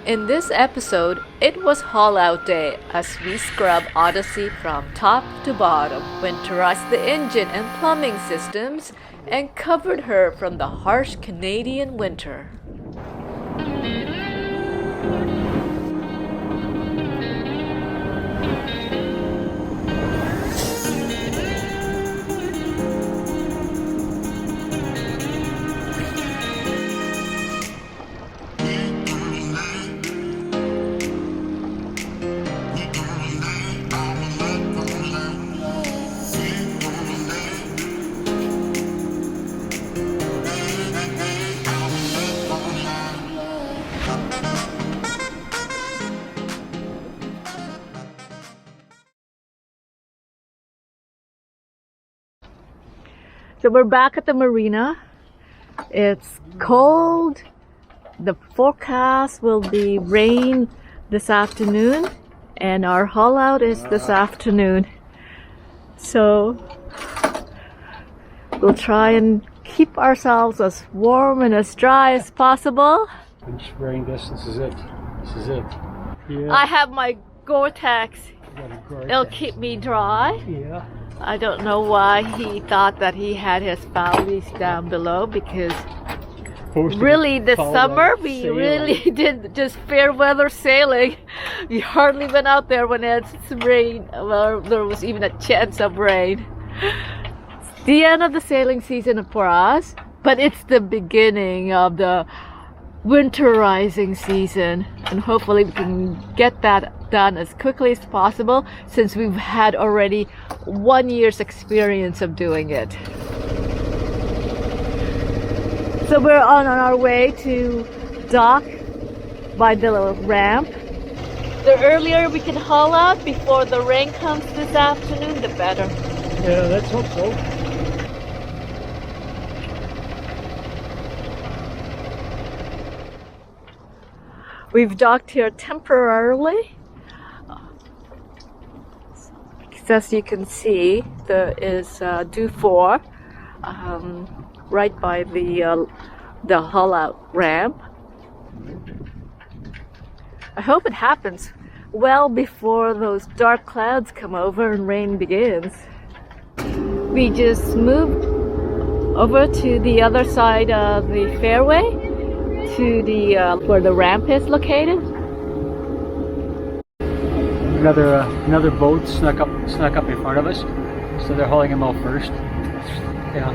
In this episode, it was haul-out day as we scrubbed Odyssey from top to bottom, winterized the engine and plumbing systems, and covered her from the harsh Canadian winter. So we're back at the marina. It's cold. The forecast will be rain this afternoon, and our haul out is this afternoon. So we'll try and keep ourselves as warm and as dry as possible. In spraying this is it. This is it. Yeah. I have my Gore-Tex. Gore-Tex. It'll keep me dry. Yeah. I don't know why he thought that he had his foulies down below, because really this summer we really did just fair weather sailing. We hardly went out there when it's rain, or there was even a chance of rain. It's the end of the sailing season for us, but it's the beginning of the winterizing season, and hopefully we can get that done as quickly as possible, since we've had already 1 year's experience of doing it. So we're on our way to dock by the ramp. The earlier we can haul out before the rain comes this afternoon, the better. Yeah, let's hope so. We've docked here temporarily. As you can see, there is due for right by the haul out ramp. I hope it happens well before those dark clouds come over and rain begins. We just moved over to the other side of the fairway, to the where the ramp is located. Another boat snuck up in front of us, so they're hauling him out first. Yeah,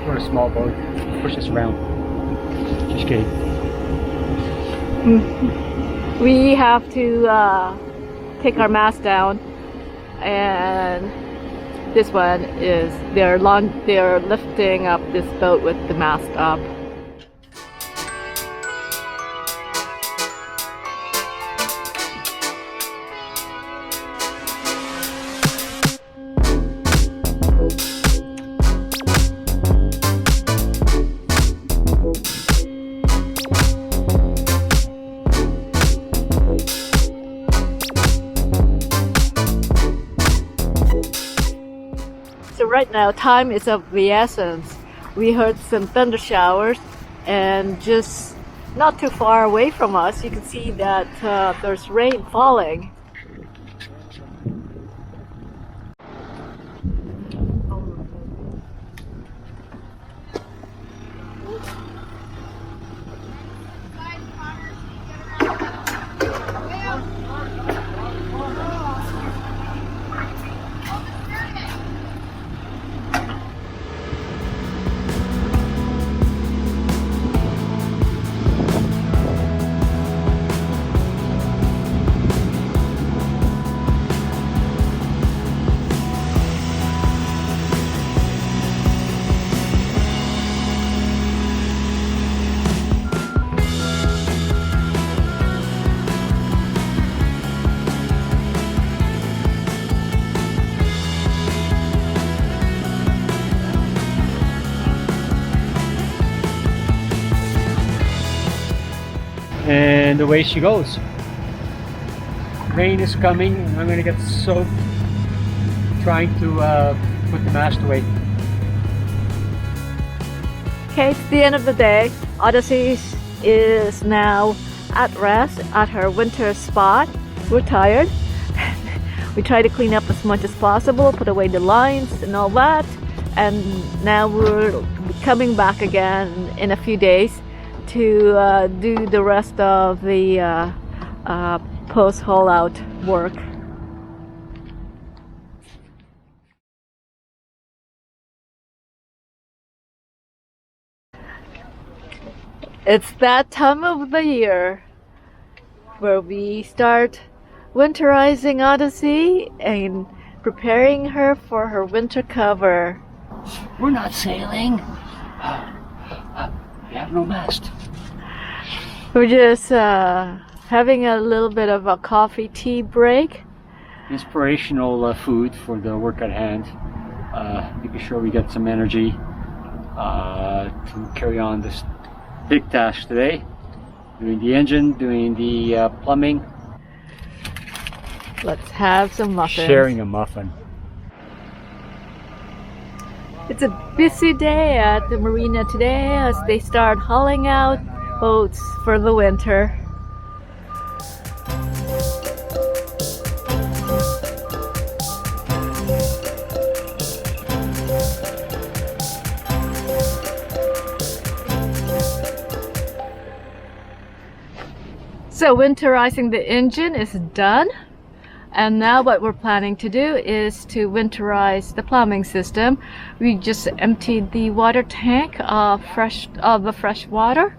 we're a small boat. Push us around. Just kidding. We have to take our mast down, and this one is they're lifting up this boat with the mast up. So right now, time is of the essence. We heard some thunder showers, and just not too far away from us, you can see that there's rain falling. And away she goes. Rain is coming, and I'm gonna get soaked trying to put the mast away. Okay, it's the end of the day. Odyssey is now at rest at her winter spot. We're tired. We try to clean up as much as possible, put away the lines and all that. And now we're coming back again in a few days to do the rest of the post-haul out work. It's that time of the year where we start winterizing Odyssey and preparing her for her winter cover. We're not sailing. We have no mast. We're just having a little bit of a coffee tea break. Inspirational food for the work at hand. Making sure we get some energy to carry on this big task today. Doing the engine, doing the plumbing. Let's have some muffins. Sharing a muffin. It's a busy day at the marina today as they start hauling out boats for the winter. So winterizing the engine is done. And now what we're planning to do is to winterize the plumbing system. We just emptied the water tank of the fresh water,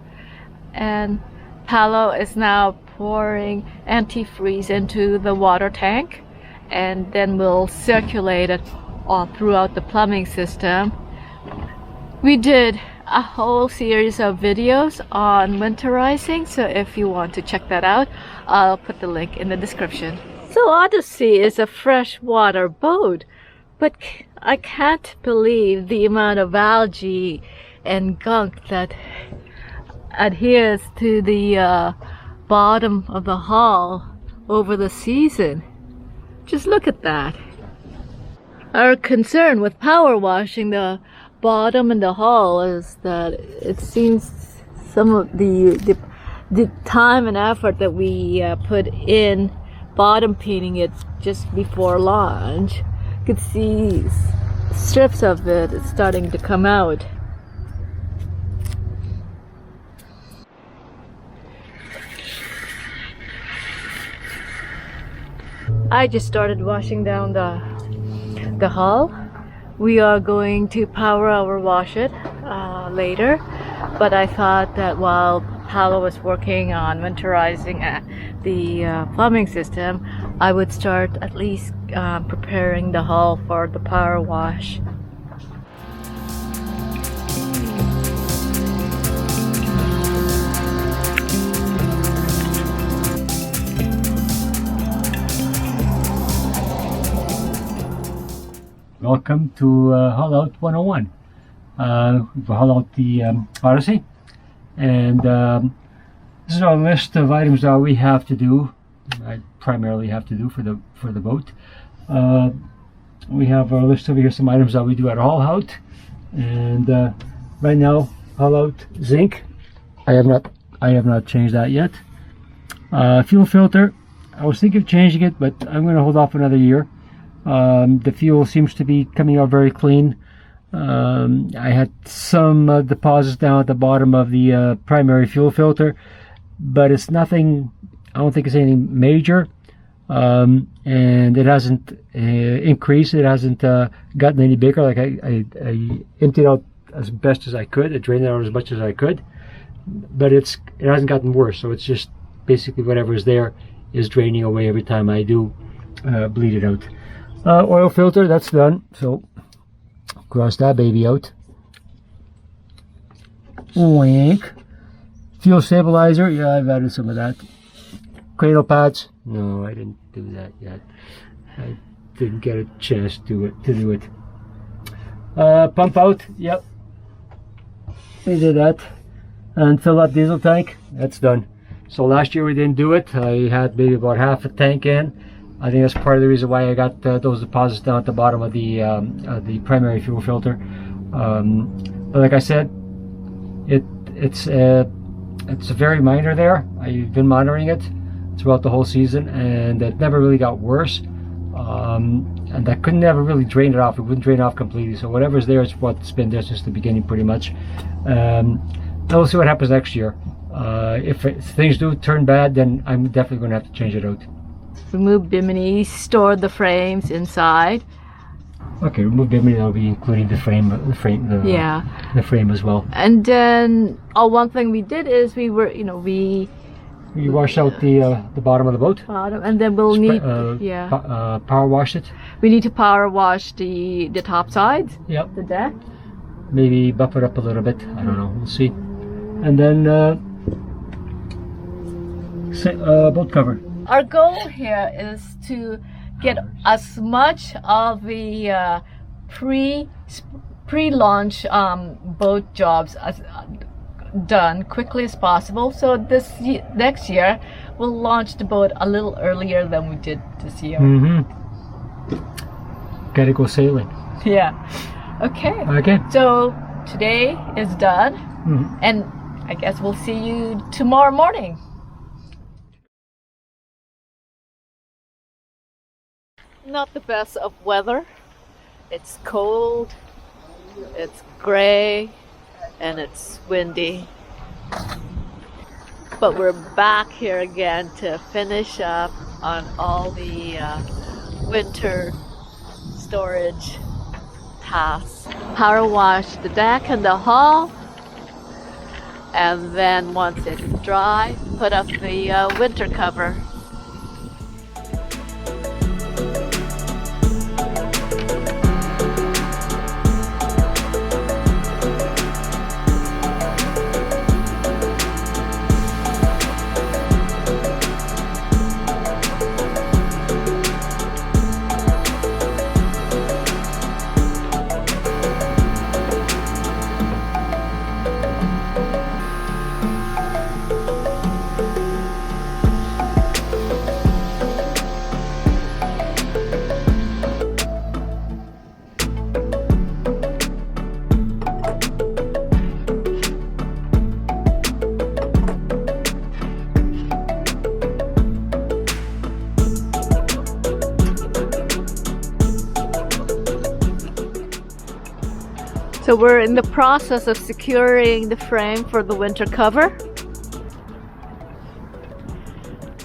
and Paolo is now pouring antifreeze into the water tank, and then we'll circulate it all throughout the plumbing system. We did a whole series of videos on winterizing, so if you want to check that out, I'll put the link in the description. So Odyssey is a freshwater boat, but I can't believe the amount of algae and gunk that adheres to the bottom of the hull over the season. Just look at that. Our concern with power washing the bottom and the hull is that it seems some of the time and effort that we put in bottom painting it just before launch, you could see strips of it starting to come out. I just started washing down the hull. We are going to power hour wash it later, but I thought that while Paolo was working on winterizing the plumbing system, I would start at least preparing the hull for the power wash. Welcome to Haul Out 101. We've hauled out the Odyssey, and this is our list of items that we have to do. I primarily have to do for the boat. We have our list over here, some items that we do at Haul Out, and right now Haul Out zinc. I have not changed that yet. Fuel filter. I was thinking of changing it, but I'm going to hold off another year. The fuel seems to be coming out very clean. I had some deposits down at the bottom of the primary fuel filter, but it's nothing, I don't think it's anything major, and it hasn't increased, it hasn't gotten any bigger. Like I emptied out as best as I could, I drained it out as much as I could, but it hasn't gotten worse, so it's just basically whatever is there is draining away every time I do bleed it out. Oil filter, that's done, so cross that baby out. Wink. Fuel stabilizer, yeah, I've added some of that. Cradle pads, no, I didn't do that yet. I didn't get a chance to do it. Pump out, yep, we did that. And fill that diesel tank, that's done. So last year we didn't do it. I had maybe about half a tank in. I think that's part of the reason why I got those deposits down at the bottom of the primary fuel filter. But like I said, it's It's very minor there. I've been monitoring it throughout the whole season, and it never really got worse. And I could never really drain it off. It wouldn't drain off completely. So whatever's there is what's been there since the beginning, pretty much. We'll see what happens next year. If things do turn bad, then I'm definitely going to have to change it out. Remove bimini, store the frames inside. Okay, remove bimini. That'll be including the frame, the frame as well. And then, one thing we did is we wash out the bottom of the boat. And then we'll need power wash it. We need to power wash the top sides. Yep. The deck. Maybe buff it up a little bit. I don't know. We'll see. And then boat cover. Our goal here is to get as much of the pre-launch boat jobs as done quickly as possible. So next year we'll launch the boat a little earlier than we did this year. Gotta go sailing. Yeah. Okay. So today is done, and I guess we'll see you tomorrow morning. Not the best of weather. It's cold, it's gray, and it's windy. But we're back here again to finish up on all the winter storage tasks. Power wash the deck and the hull, and then once it's dry, put up the winter cover. So we're in the process of securing the frame for the winter cover.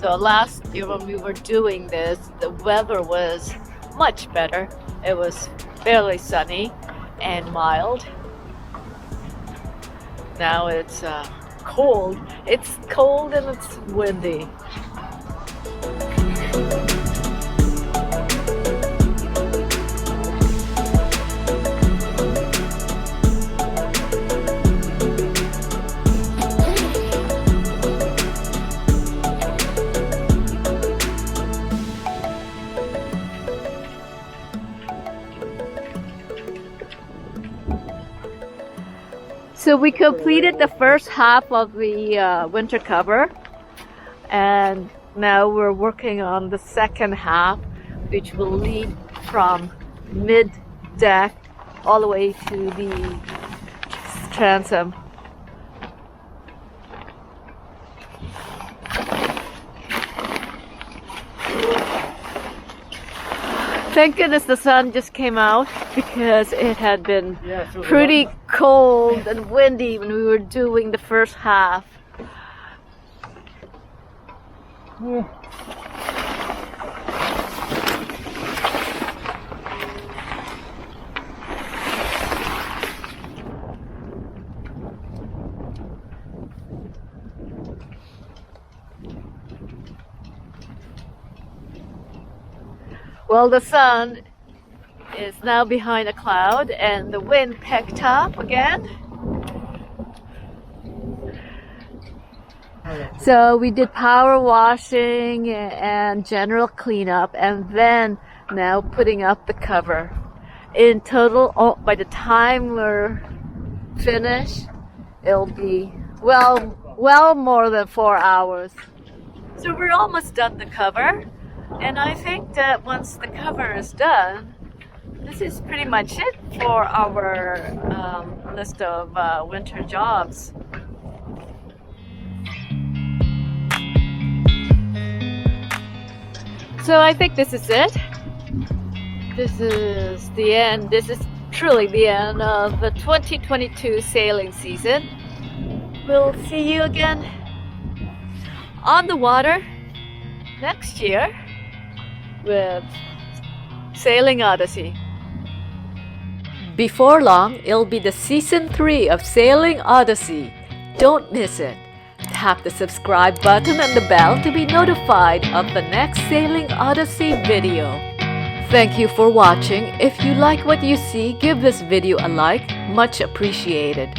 So last year when we were doing this, the weather was much better. It was fairly sunny and mild. Now it's cold. It's cold and it's windy. So we completed the first half of the winter cover, and now we're working on the second half, which will lead from mid-deck all the way to the transom. Thank goodness the sun just came out, because it had been pretty cold and windy when we were doing the first half. Well, the sun is now behind a cloud and the wind picked up again. So we did power washing and general cleanup, and then now putting up the cover. In total, by the time we're finished, it'll be well more than 4 hours. So we're almost done the cover. And I think that once the cover is done, this is pretty much it for our list of winter jobs. So I think this is it. This is the end. This is truly the end of the 2022 sailing season. We'll see you again on the water next year with Sailing Odyssey. Before long, it'll be the season 3 of Sailing Odyssey. Don't miss it. Tap the subscribe button and the bell to be notified of the next Sailing Odyssey video. Thank you for watching. If you like what you see, give this video a like, much appreciated.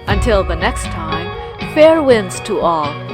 Until the next time, fair winds to all.